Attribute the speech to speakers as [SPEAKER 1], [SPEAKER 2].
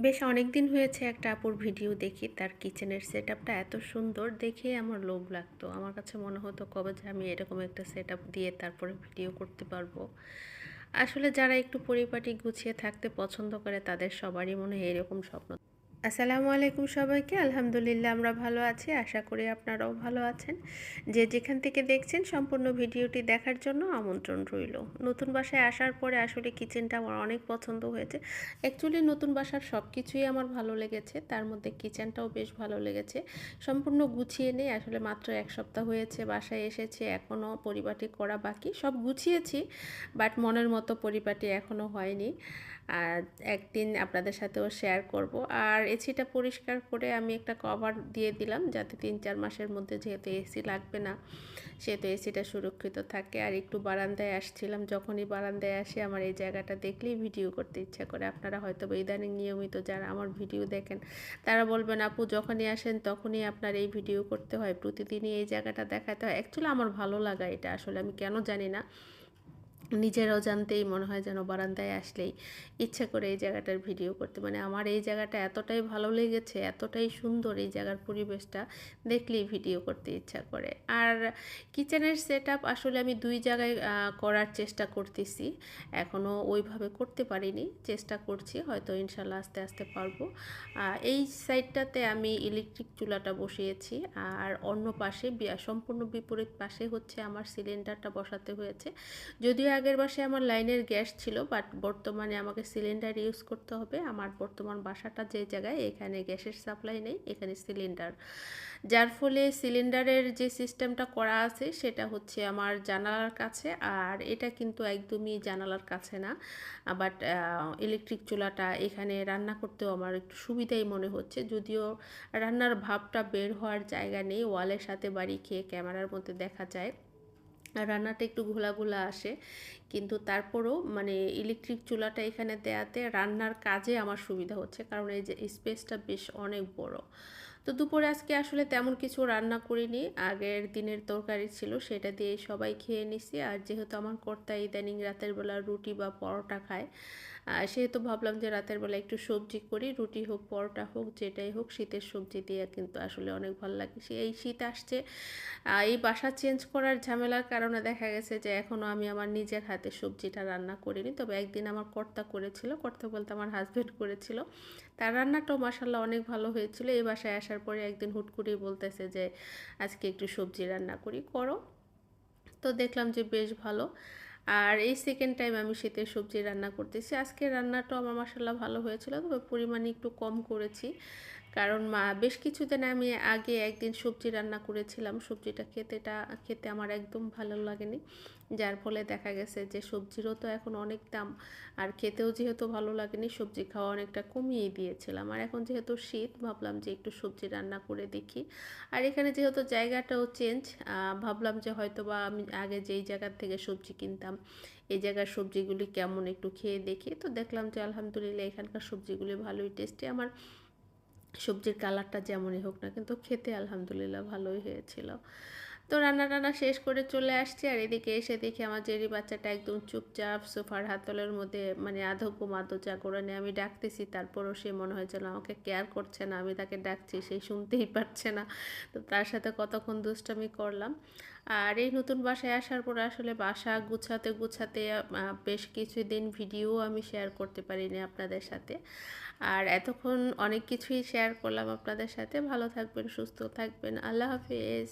[SPEAKER 1] বেশ অনেকদিন হয়েছে একটা আপুর ভিডিও দেখি, তার কিচেনের সেটআপটা এত সুন্দর দেখে আমার লোভ লাগতো। আমার কাছে মনে হতো কবে যে আমি এরকম একটা সেটআপ দিয়ে তারপরে ভিডিও করতে পারবো। আসলে যারা একটু পরিপাটি গুছিয়ে থাকতে পছন্দ করে তাদের সবারই মনে হয় এরকম স্বপ্ন। আসসালামু আলাইকুম সবাইকে। আলহামদুলিল্লাহ আমরা ভালো আছি, আশা করি আপনারাও ভালো আছেন। যে যেখান থেকে দেখছেন সম্পূর্ণ ভিডিওটি দেখার জন্য আমন্ত্রণ রইল। নতুন বাসায় আসার পরে আসলে কিচেনটা আমার অনেক পছন্দ হয়েছে। অ্যাকচুয়ালি নতুন বাসার সব কিছুই আমার ভালো লেগেছে, তার মধ্যে কিচেনটাও বেশ ভালো লেগেছে। সম্পূর্ণ গুছিয়ে নেই, আসলে মাত্র এক সপ্তাহ হয়েছে বাসায় এসেছে, এখনও পরিপাটি করা বাকি। সব গুছিয়েছি, বাট মনের মতো পরিপাটি এখনও হয়নি। আর একদিন আপনাদের সাথেও শেয়ার করব। আর এসিটা পরিষ্কার করে আমি একটা কভার দিয়ে দিলাম, যাতে 3-4 মাসের মধ্যে, যেহেতু এসি লাগবে না, সেহেতু এসিটা সুরক্ষিত থাকে। আর একটু বারান্দায় আসছিলাম, যখনই বারান্দায় আসি আমার এই জায়গাটা দেখলেই ভিডিও করতে ইচ্ছা করে। আপনারা হয়তো ইদানিং নিয়মিত যারা আমার ভিডিও দেখেন তারা বলবেন, আপু যখনই আসেন তখনই আপনার এই ভিডিও করতে হয়, প্রতিদিনই এই জায়গাটা দেখাতে হয়। অ্যাকচুয়ালি আমার ভালো লাগা এটা, আসলে আমি কেন জানি না, নিজেরাও জানতেই মনে হয় যেন বারান্দায় আসলেই ইচ্ছা করে এই জায়গাটার ভিডিও করতে। মানে আমার এই জায়গাটা এতটাই ভালো লেগেছে, এতটাই সুন্দর এই জায়গার পরিবেশটা, দেখলেই ভিডিও করতে ইচ্ছা করে। আর কিচেনের সেট আপ আসলে আমি 2 জায়গায় করার চেষ্টা করতেছি, এখনও ওইভাবে করতে পারিনি, চেষ্টা করছি, হয়তো ইনশাল্লাহ আস্তে আস্তে পারবো। এই সাইডটাতে আমি ইলেকট্রিক চুলাটা বসিয়েছি, আর অন্য পাশে সম্পূর্ণ বিপরীত পাশে হচ্ছে আমার সিলিন্ডারটা বসাতে হয়েছে। যদিও আগের বাসায় আমার লাইনের গ্যাস ছিল, বাট বর্তমানে আমাকে সিলিন্ডার ইউজ করতে হবে। আমার বর্তমান বাসাটা যে জায়গায়, এখানে গ্যাসের সাপ্লাই নেই, এখানে সিলিন্ডার, যার ফলে সিলিন্ডারের যে সিস্টেমটা করা আছে সেটা হচ্ছে আমার জানালার কাছে। আর এটা কিন্তু একদমই জানালার কাছে না, বাট ইলেকট্রিক চুলাটা এখানে রান্না করতেও আমার একটু সুবিধাই মনে হচ্ছে। যদিও রান্নার ভাবটা বের হওয়ার জায়গা নেই, ওয়ালের সাথে বাড়ি খেয়ে ক্যামেরার মধ্যে দেখা যায় রান্নাটা একটু ঘোলা ঘোলা আসে, কিন্তু তারপরও মানে ইলেকট্রিক চুলাটা এখানে দেয়াতে রান্নার কাজে আমার সুবিধা হচ্ছে, কারণ এই যে স্পেসটা বেশ অনেক বড়। তো দুপুরে আজকে আসলে তেমন কিছু রান্না করিনি, আগের দিনের তরকারি ছিল সেটা দিয়ে সবাই খেয়ে নিছি। আর যেহেতু আমার কর্তা ইদানিং রাতের বেলা রুটি বা পরোটা খায়, সেহেতু ভাবলাম যে রাতের বেলা একটু সবজি করি, রুটি হোক পরোটা হোক যেটাই হোক, শীতের সবজি দিয়ে কিন্তু আসলে অনেক ভালো লাগে। এই শীত আসছে, এই বাসা চেঞ্জ করার ঝামেলার কারণে দেখা গেছে যে এখনও আমি আমার নিজের হাতে সবজিটা রান্না করিনি। তবে একদিন আমার কর্তা করেছিল, কর্তা বলতে আমার হাজব্যান্ড করেছিল, তার রান্নাটাও মাসাল্লাহ অনেক ভালো হয়েছিল। এই বাসায় আসার পরে একদিন হুট করেই বলতেছে যে আজকে একটু সবজি রান্না করি, করো। তো দেখলাম যে বেশ ভালো। আর এই সেকেন্ড টাইম আমি শীতের সবজি রান্না করতেছি। আজকে রান্নাটাও আমার মাসাল্লাহ ভালো হয়েছিল, তবে পরিমাণে একটু কম করেছি, কারণ বেশ কিছুদিন আমি আগে একদিন সবজি রান্না করেছিলাম, সবজিটা খেতে আমার একদম ভালো লাগেনি, যার ফলে দেখা গেছে যে সবজিরও তো এখন অনেক দাম, আর খেতেও যেহেতু ভালো লাগেনি, সবজি খাওয়া অনেকটা কমিয়ে দিয়েছিলাম। আর এখন যেহেতু শীত, ভাবলাম যে একটু সবজি রান্না করে দেখি। আর এখানে যেহেতু জায়গাটাও চেঞ্জ, ভাবলাম যে হয়তো বা আমি আগে যেই জায়গার থেকে সবজি কিনতাম এই জায়গার সবজিগুলি কেমন একটু খেয়ে দেখি। তো দেখলাম যে আলহামদুলিল্লাহ এখানকার সবজিগুলি ভালোই টেস্টি, আমার সবজির কালারটা যেমনই হোক না কিন্তু খেতে আলহামদুলিল্লাহ ভালোই হয়েছিল। তো রান্না টান্না শেষ করে চলে আসছি, আর এদিকে এসে দেখি আমার জেরি বাচ্চাটা একদম চুপচাপ সোফার হাতলের মধ্যে, মানে আধো ঘুম আধো জাগরণে আমি ডাকতেছি, তারপরও সে মনে হয় যেন আমাকে কেয়ার করছে না, আমি তাকে ডাকছি সেই শুনতেই পারছে না। তো তার সাথে কতক্ষণ দুষ্টামি করলাম। আর এই নতুন বাসায় আসার পর আসলে বাসা গুছাতে গুছাতে বেশ কিছুদিন ভিডিও আমি শেয়ার করতে পারিনি আপনাদের সাথে। আর এতক্ষণ অনেক কিছুই শেয়ার করলাম আপনাদের সাথে। ভালো থাকবেন, সুস্থ থাকবেন, আল্লাহ হাফেজ।